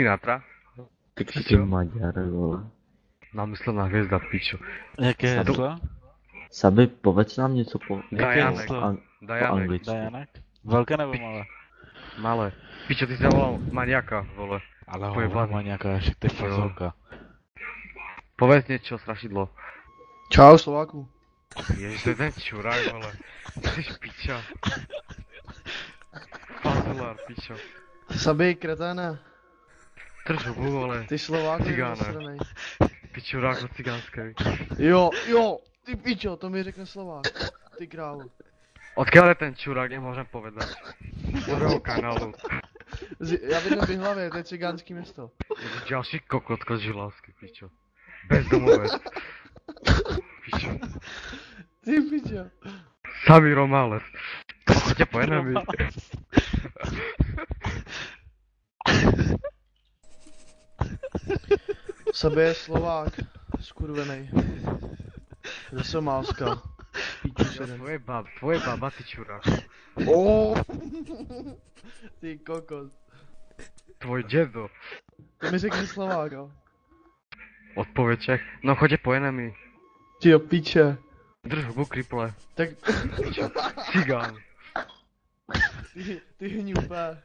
Sinatra? Ty pičo Maďar, vole. Námyslená hvězda, pičo. Jaké heslo? Sabi, povedz nám něco po Dajanek. po anglicky. Dajanek? Velké nebo malé? Malé. Pičo, ty jsi zavolal maniaka, vole. Ale Pojebaný. maniaka, však to je fazolka. Povedz něco, strašidlo. Čau, Slováku. Ježiš, to je ten čurák, vole. Ty jsi piča. Fazulár, pičo. Sabi, kreténe. Drž hubu, vole. Ty Slováku Cigáne. nasranej. Ty čurák od cigánský. Jo, ty pičo, to mi řekne Slovák. Ty krávu. Odkiaľ je ten čurák, nemôžem povedať. Z prvého kanálu. Já bydlím v Jihlavě, to je cigánský město. Ďalší kokotko z Žilávsky, pičo. Bezdomovec. Pičo. Ty pičo. Sami Romales. Chodte po enemy. Sabi je Slovák. Skurvenej. Ze Somálska. Píči jeden. Tvoje baba, ty čurák. Ty kokos. Tvoj dedo. To mi řekni Slováka. Odpověď Čech. No chodte po enemy. Ty jo, piče. Drž hubu, kriple. Tak... Pičo. Cigán. Ty hňupé.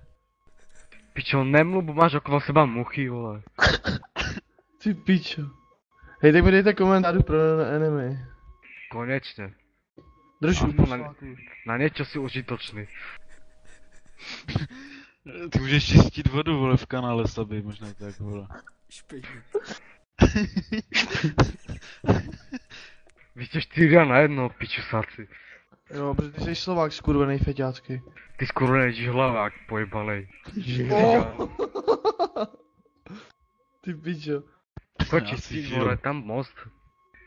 Pičo, nemluv, máš okolo seba muchy, vole. Ty pičo. Hej, tak mi dejte komentář pro enemy. Konečne. Drž Aspoň hubu, na- Slováku. Na niečo si užitočný. Ty můžeš čistit vodu, vole, v kanále Sabi, možná tak, vole. Špejně. Vy ste 4 na jedno, pičusáci. Jo, protože ty jsi Slovák skurvenej feťácky. Ty skurvený žihlavák, pojebanej. Ty pičo. Choď Já čistit, si vole, žiju. tam most.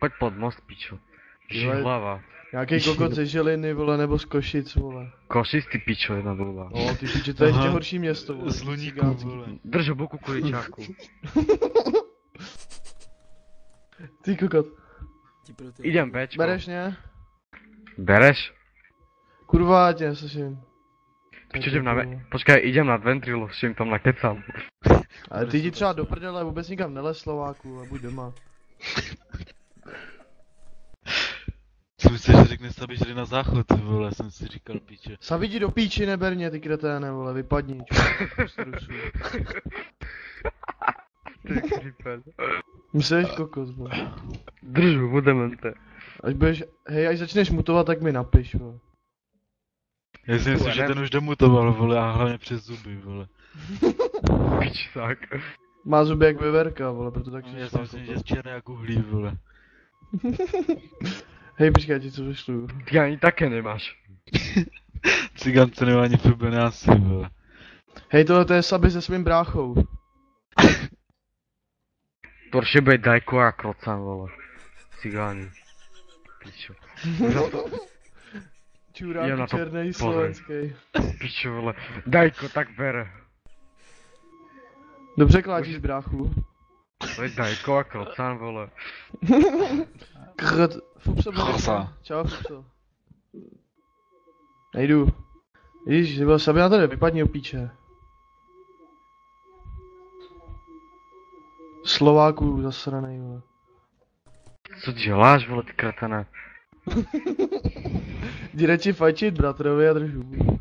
Choď pod most, pičo. Vole. Žihlava. Nějaký kokot ze Žiliny, vole, nebo z Košic, vole. Košic, ty pičo, jedna blbá. No, ty piče, to je ještě Aha. horší město, vole. Z Luníku, cigánský. vole. Drž hubu, kukuličáku. Ty kokot. Ti pro ty. Idem Bčko. Bereš mě? Bereš? Kurva, tě neslyším. Pičo, idem na počkaj, idem na ventrilo, s čím tam nakecám. Ale ty jdi třeba do prdele, vůbec nikam nelez Slováku a buď doma. Co myslíš, že řekne Sabi, že jde na záchod, vole, jsem si říkal, píče. Savi jdi do píči, neber mě, ty kreténe, vole, vypadni, čuj. Ty kripel. Myslíš kokos, vole. Drž hubu, demente. Až budeš, hej, až začneš mutovat, tak mi napiš, vole. Já si myslím, že ten už demutoval, vole, a hlavně přes zuby, vole. Pič, tak. Má zuby jak veverka, vole, proto tak Já si myslím, že je černý jak uhlí, vole. Hej, počkej, já ti co vyšlu. Ty ani také nemáš. Cigance nemá ani frubenásy, vole. Hej, tohle to je Sabi se svým bráchou. Torše bude dajko a krocan, vole. Cigáni. Pičo. Jdem na Čurák to černej pozor. slovenský. Pičo, vole. Dajko, tak bere. Dobře kláčíš bráchu. To je dajko a krocan, vole. Krt, Fupso bude. Krosa. Čau, Fupso. Nejdu. Ježíš, nebo Sabi na to jde, vypadni o píče. Slováku zasranej, vole. Co děláš, vole, ty kretene? Jdi radši fajčit bratrovi a drž hubu.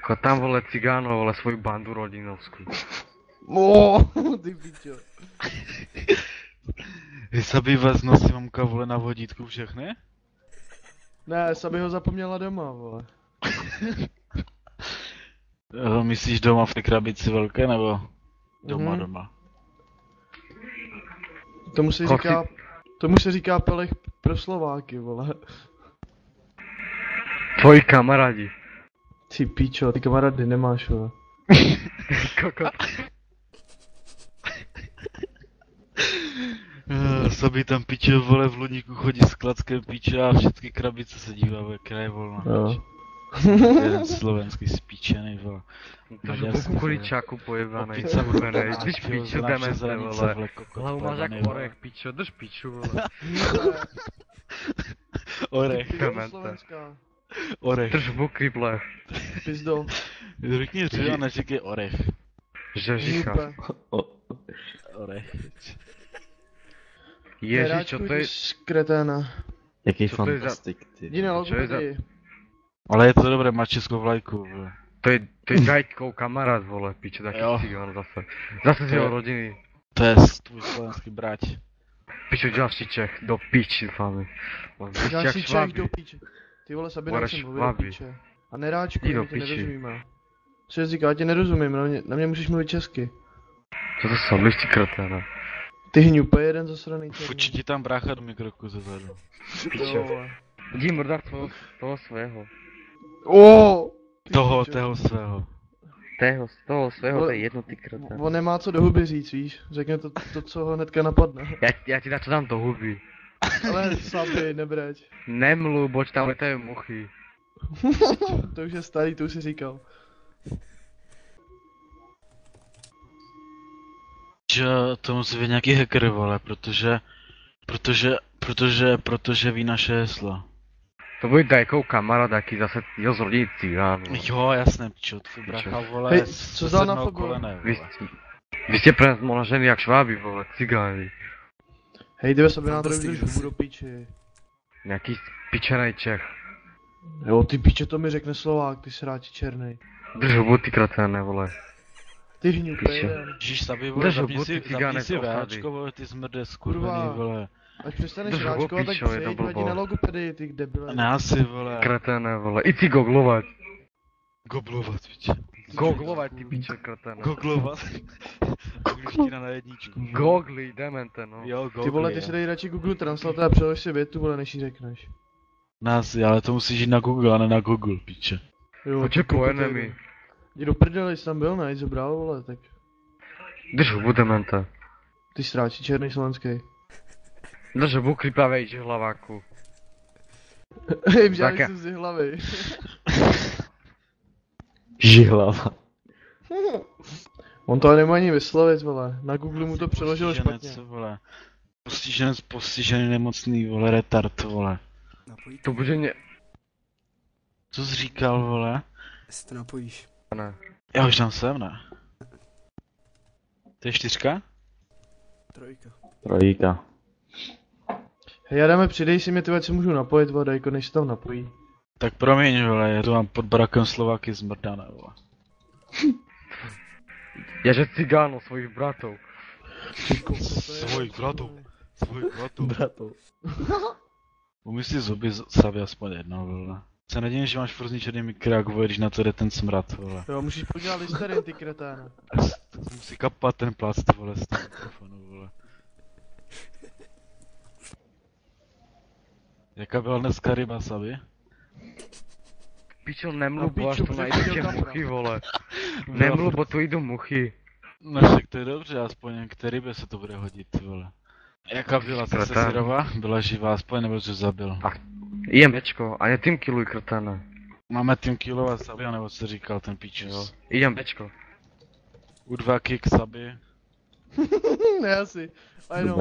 Chod tam, vole, cigáno, vole, svoju bandu rodinovskou. Ty pičo. Vy Sabi vás nosí mamka, vole, na vodítku všechny? Ne, Sabi ho zapomněla doma, vole. Myslíš doma v té krabici velké, nebo doma, Mhm. doma? Koci- Tomu se říká pelech pro Slováky, vole. Tvoji kamarádi. Ty pičo, ty kamarády nemáš, vole. Kokot. Sabi tam piče, vole, v Luníku chodí s klackem piče a všechny krabice se dívá, jaká je volná. Jo. Jeden slovenský spíčený, vole. To je Maďarský, kukuličáku pojebanej. Opice, Kurvenej. Drž Přivezl piču, na demente, přezranice, vole. vole, kokot, Hlavu máš jak pojebaný, vole. orech, pičo, drž piču, vole. Orech, Ty do Demente. Slovenska. orech. Drž hubu, kriple. Pizdo. Řekni řeč a neříkej orech. Že říká. Hňupe. Orechič. Ježiš, čo to je? Kreténa. Jaký Co to je za- fantastik, ty. Jdi na Čo je za- logopedii. Ale je to dobré, má českou vlajku, vole. To je Gajtkov kamarát, vole, piče, taký Jo. cigán zase. Zase z jeho rodiny. To je tvůj slovenský brať. Pičo, ďalší Čech, do piči, fami. Vy ste jak Další Čech šváby. do píče. Ty vole, Sabina Budeš jsem mluvil do šváby. píče. A neráčku, Jdi do já tě piči. nerozumím. Co jsi říkal, já tě nerozumím, na mě můžeš mluvit česky. Co to jsou, ty kreténa? Ty hňupe, jeden zasraný Fučí ti tam brácha do mikroku zezadu. Piče. Jdi mrdat toho svého. Toho svého. Toho svého, Vole, to je jedno, ty kreténa. On nemá co do huby říct, víš? Řekne to co ho hnedka napadne. Já ti dačo dám do huby. Ale Sabi, nebreď. Nemluv, boď tam letají muchy. To už je starý, to už jsi říkal. Že to musí být nějaký hacker, vole, protože ví naše hesla. To bude Dajkov kamarád, jaký zase jo z rodiny cigán. vole. Jo, jasné, pičo, tvůj brácha, vole, Hej, co dal na fotbal? kolené, Vy, vole. vy jste pro nás monaženi jak šváby, vole, cigáni. Hej, tebe Sabi na to Fantastik, drž že? hubu do píči. Nějaký pičenej Čech. Jo, ty píče, to mi řekne Slovák, ty sráči černej. Drž hubu, ty kreténe, vole. Ty hňupe, Piče. jeden. Ježíš, Sabi, vole, Drž zapni hubu, si, ty cigáne z osady. váčko, vole, ty smrde Kurva. skurvený, vole. Až přestaneš Drž hubu, ráčkovat, tak pičo, je to přejď, blbo. hodí na logopedii, ty debile. Ne, asi, vole, Kreténe, vole. I ty goglovat. goblovat, piče. Goglovat, ty piče, kreténe. Goglovat. Angličtina na jedničku. Gogli, demente, no. Jo, gogli, Ty vole, ty si dej radši Google Translate a přelož si větu, vole, než ji řekneš. Nás, ale to musíš jít na Google, a ne na Google, piče. Jo, Počkej, ty kokot, enemy. Jdi do prdele, jsi tam byl, ne, jsi bral, vole, tak. Drž hubu, demente. Ty sráči černý slovenský. Drž hubu, klipavej, že hlaváku. Hej, vžádný Taká- jsem z hlavy. Žihlava. On to nemá ani vyslovit, vole. Na Google mu to přeložilo Postiženec, špatně. vole. Postižený, nemocný, vole, retard, vole. Napojíte? To bude ně... Co jsi říkal, vole? Jestli to napojíš. Ne. Já už tam jsem, ne? To je 4? Trojka. Trojíka. Hej, Adame, přidej si mě, ty ať se můžu napojit, vole, Dajko, než se tam napojí. Tak promiň, vole, já tu mám pod barakem Slováky zmrdané, vole. Jaže cigáno svojich bratov. Svojich bratů. Svoj bratu. Bratou. Umí si zuby Savi aspoň jednou, vole. Se nedivím, že máš furt zničený mikrák, vole, když na to jde ten smrad, vole. Jo, musíš podělat listerin, ty kreténa. Musí kapat ten plast, vole, z toho mikrofonu, vole. Jaká byla dneska ryba, Savi? Pičo, No, nemluv, bo až piču, to najdu přechodil tě kamera. muchy, vole. Nemluv, bo tu jdu muchy. No však to je dobře, aspoň k té rybě se to bude hodit, ty vole. Jaká byla zase Krtán. syrová? Byla živá, aspoň nebo jsi zabil? Jem Bčko, a netým kiluj kreténe. Máme tým kilova Sabi, nebo co říkal ten Jo. píčus? Jem Bčko. U 2 kick Sabi. Ne, asi. I know.